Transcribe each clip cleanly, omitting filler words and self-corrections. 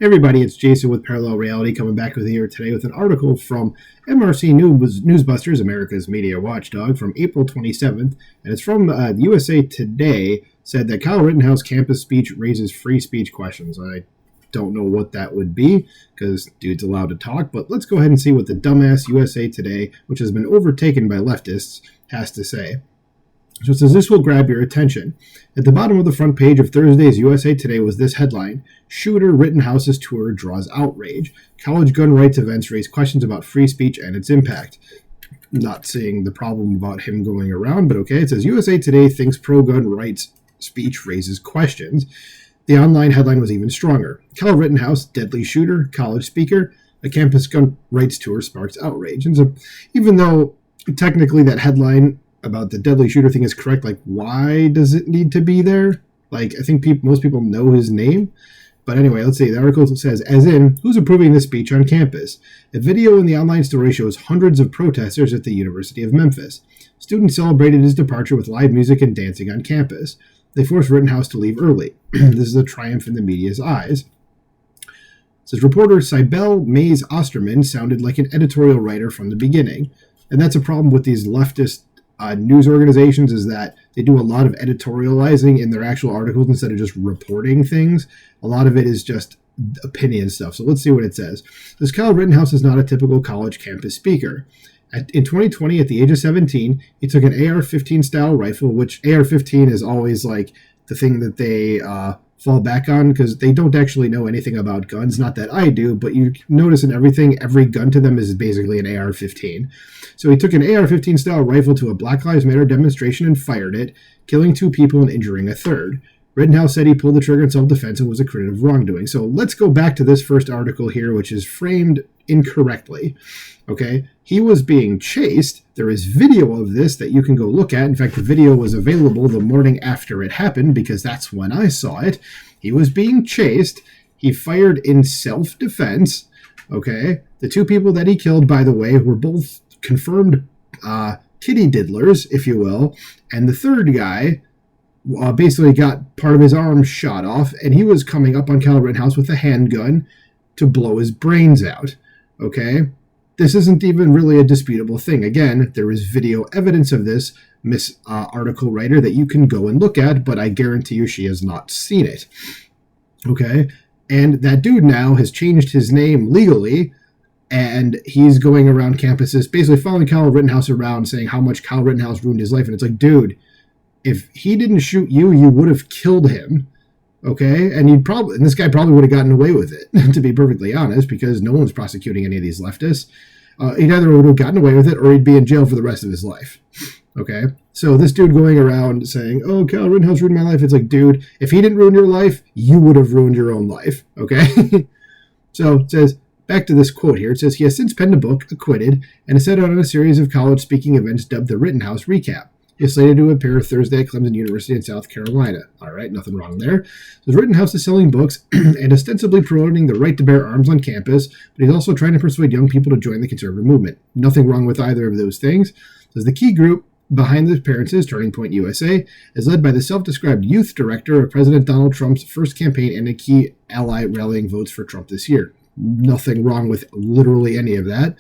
Everybody, it's Jason with Parallel Reality coming back with you here today with an article from MRC Newsbusters, America's media watchdog, from April 27th, and it's from USA Today, said that Kyle Rittenhouse campus speech raises free speech questions. I don't know what that would be, because dude's allowed to talk, but let's go ahead and see what the dumbass USA Today, which has been overtaken by leftists, has to say. So it says, this will grab your attention. At the bottom of the front page of Thursday's USA Today was this headline: Shooter Rittenhouse's tour draws outrage. College gun rights events raise questions about free speech and its impact. Not seeing the problem about him going around, but okay. It says, USA Today thinks pro-gun rights speech raises questions. The online headline was even stronger. Kyle Rittenhouse, deadly shooter, college speaker, a campus gun rights tour sparks outrage. And so even though technically that headline about the deadly shooter thing is correct, like, why does it need to be there? Like, I think most people know his name. But anyway, let's see. The article says, as in, who's approving this speech on campus? A video in the online story shows hundreds of protesters at the University of Memphis. Students celebrated his departure with live music and dancing on campus. They forced Rittenhouse to leave early. This is a triumph in the media's eyes. It says, reporter Cybele Mays Osterman sounded like an editorial writer from the beginning. And that's a problem with these leftist news organizations, is that they do a lot of editorializing in their actual articles instead of just reporting things. A lot of it is just opinion stuff. So let's see what it says. This Kyle Rittenhouse is not a typical college campus speaker. In 2020, at the age of 17, he took an AR-15 style rifle, which AR-15 is always like the thing that they fall back on because they don't actually know anything about guns. Not that I do, but you notice in everything, every gun to them is basically an AR-15. So he took an AR-15 style rifle to a Black Lives Matter demonstration and fired it, killing 2 people and injuring a third. Rittenhouse said he pulled the trigger in self-defense and was acquitted of wrongdoing. So let's go back to this first article here, which is framed incorrectly. Okay, he was being chased. There is video of this that you can go look at. In fact, the video was available the morning after it happened because that's when I saw it. He was being chased. He fired in self-defense. Okay, the 2 people that he killed, by the way, were both confirmed kitty diddlers, if you will. And the third guy basically got part of his arm shot off, and he was coming up on Kyle Rittenhouse with a handgun to blow his brains out. Okay? This isn't even really a disputable thing. Again, there is video evidence of this, Miss Article Writer, that you can go and look at, but I guarantee you she has not seen it. Okay? And that dude now has changed his name legally, and he's going around campuses, basically following Kyle Rittenhouse around, saying how much Kyle Rittenhouse ruined his life. And it's like, dude, if he didn't shoot you, you would have killed him. Okay? And this guy probably would have gotten away with it, to be perfectly honest, because no one's prosecuting any of these leftists. He either would have gotten away with it or he'd be in jail for the rest of his life. Okay? So this dude going around saying, oh, Kyle Rittenhouse ruined my life. It's like, dude, if he didn't ruin your life, you would have ruined your own life. Okay? So it says, back to this quote here. It says, he has since penned a book, Acquitted, and has set out on a series of college speaking events dubbed the Rittenhouse Recap. He is slated to appear Thursday at Clemson University in South Carolina. All right, nothing wrong there. So Rittenhouse is selling books and ostensibly promoting the right to bear arms on campus, but he's also trying to persuade young people to join the conservative movement. Nothing wrong with either of those things. Says the key group behind the appearances, Turning Point USA, is led by the self-described youth director of President Donald Trump's first campaign and a key ally rallying votes for Trump this year. Nothing wrong with literally any of that.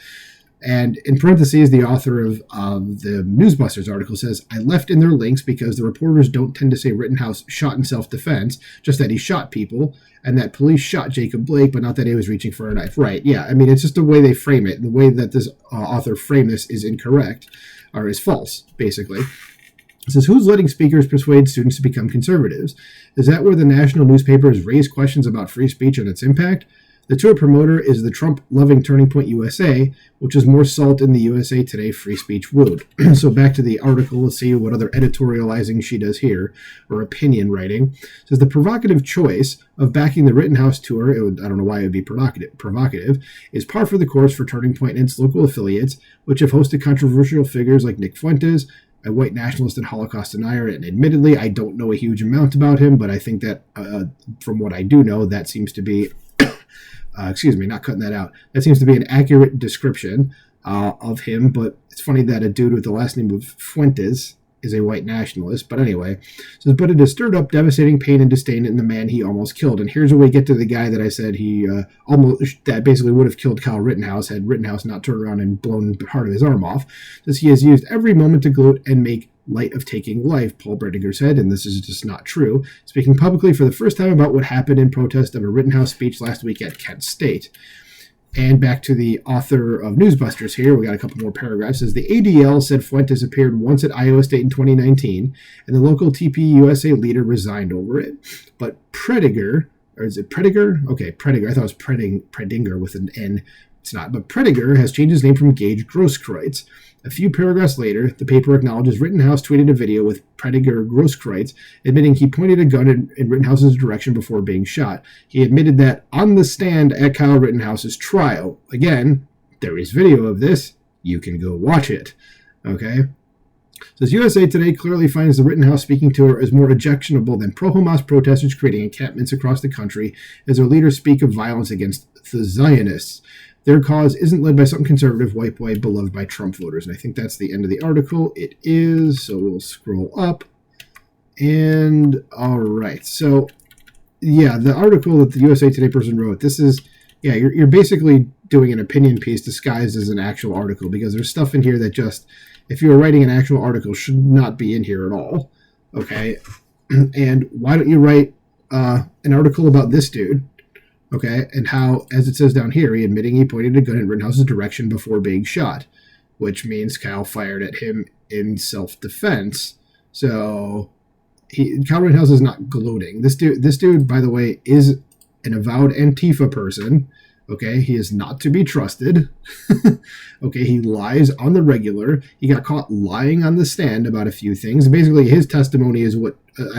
And in parentheses, the author of the Newsbusters article says, I left in their links because the reporters don't tend to say Rittenhouse shot in self-defense, just that he shot people, and that police shot Jacob Blake, but not that he was reaching for a knife. Right, yeah, I mean, it's just the way they frame it. The way that this author framed this is incorrect, or is false, basically. It says, who's letting speakers persuade students to become conservatives? Is that where the national newspapers raise questions about free speech and its impact? The tour promoter is the Trump-loving Turning Point USA, which is more salt in the USA Today free speech wound. So back to the article, let's see what other editorializing she does here, or opinion writing. It says the provocative choice of backing the Rittenhouse tour, I don't know why it would be provocative, is par for the course for Turning Point and its local affiliates, which have hosted controversial figures like Nick Fuentes, a white nationalist and Holocaust denier, and admittedly, I don't know a huge amount about him, but I think that, from what I do know, that seems to be not cutting that out. That seems to be an accurate description of him, but it's funny that a dude with the last name of Fuentes is a white nationalist. But anyway, says, but it has stirred up devastating pain and disdain in the man he almost killed. And here's where we get to the guy that I said that basically would have killed Kyle Rittenhouse had Rittenhouse not turned around and blown part of his arm off. Says he has used every moment to gloat and make light of taking life, Paul Bredinger said, and this is just not true, speaking publicly for the first time about what happened in protest of a Rittenhouse speech last week at Kent State. And back to the author of Newsbusters here, we got a couple more paragraphs. It says, the ADL said Fuentes appeared once at Iowa State in 2019, and the local TPUSA leader resigned over it. But Prediger, or is it Prediger? Okay, Prediger. I thought it was Predinger with an N. It's not. But Prediger has changed his name from Gage Grosskreutz. A few paragraphs later, the paper acknowledges Rittenhouse tweeted a video with Prediger Grosskreutz admitting he pointed a gun in Rittenhouse's direction before being shot. He admitted that on the stand at Kyle Rittenhouse's trial. Again, there is video of this. You can go watch it. Okay? Says USA Today clearly finds the Rittenhouse speaking tour as more objectionable than pro-Hamas protesters creating encampments across the country as their leaders speak of violence against the Zionists. Their cause isn't led by some conservative white boy beloved by Trump voters. And I think that's the end of the article. It is. So we'll scroll up. And all right. So, yeah, the article that the USA Today person wrote, this is, yeah, you're basically doing an opinion piece disguised as an actual article because there's stuff in here that just, if you were writing an actual article, should not be in here at all. Okay? And why don't you write an article about this dude? Okay, and how, as it says down here, he admitting he pointed a gun in Rittenhouse's direction before being shot, which means Kyle fired at him in self-defense. So, Kyle Rittenhouse is not gloating. This dude, by the way, is an avowed Antifa person. Okay, he is not to be trusted. Okay, he lies on the regular. He got caught lying on the stand about a few things. Basically, his testimony is what,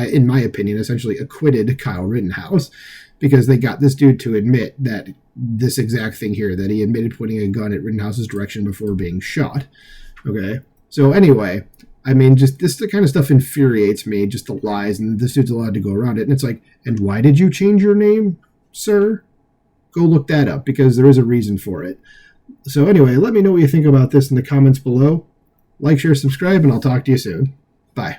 in my opinion, essentially acquitted Kyle Rittenhouse. Because they got this dude to admit that this exact thing here, that he admitted pointing a gun at Rittenhouse's direction before being shot. Okay? So anyway, I mean, just this kind of stuff infuriates me, just the lies, and this dude's allowed to go around it. And it's like, and why did you change your name, sir? Go look that up, because there is a reason for it. So anyway, let me know what you think about this in the comments below. Like, share, subscribe, and I'll talk to you soon.